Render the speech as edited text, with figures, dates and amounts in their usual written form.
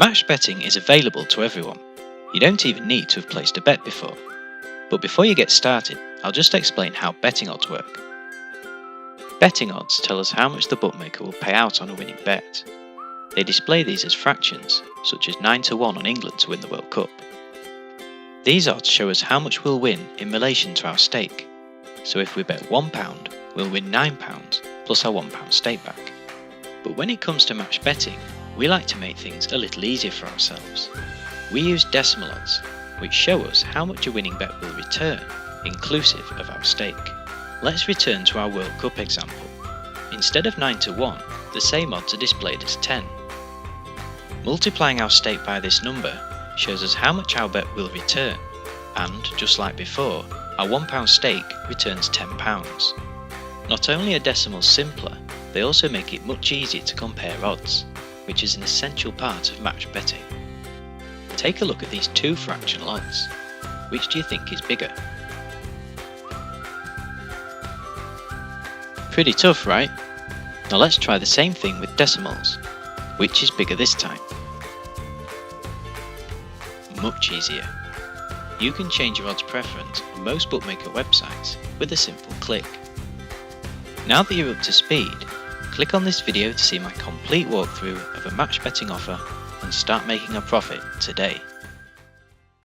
Match betting is available to everyone. You don't even need to have placed a bet before. But before you get started, I'll just explain how betting odds work. Betting odds tell us how much the bookmaker will pay out on a winning bet. They display these as fractions, such as 9 to 1 on England to win the World Cup. These odds show us how much we'll win in relation to our stake. So if we bet £1, we'll win £9 plus our £1 stake back. But when it comes to match betting, we like to make things a little easier for ourselves. We use decimal odds, which show us how much a winning bet will return, inclusive of our stake. Let's return to our World Cup example. Instead of 9 to 1, the same odds are displayed as 10. Multiplying our stake by this number shows us how much our bet will return, and just like before, our £1 stake returns £10. Not only are decimals simpler, they also make it much easier to compare odds, which is an essential part of match betting. Take a look at these two fractional odds. Which do you think is bigger? Pretty tough, right? Now let's try the same thing with decimals. Which is bigger this time? Much easier. You can change your odds preference on most bookmaker websites with a simple click. Now that you're up to speed, click on this video to see my complete walkthrough of a match betting offer and start making a profit today.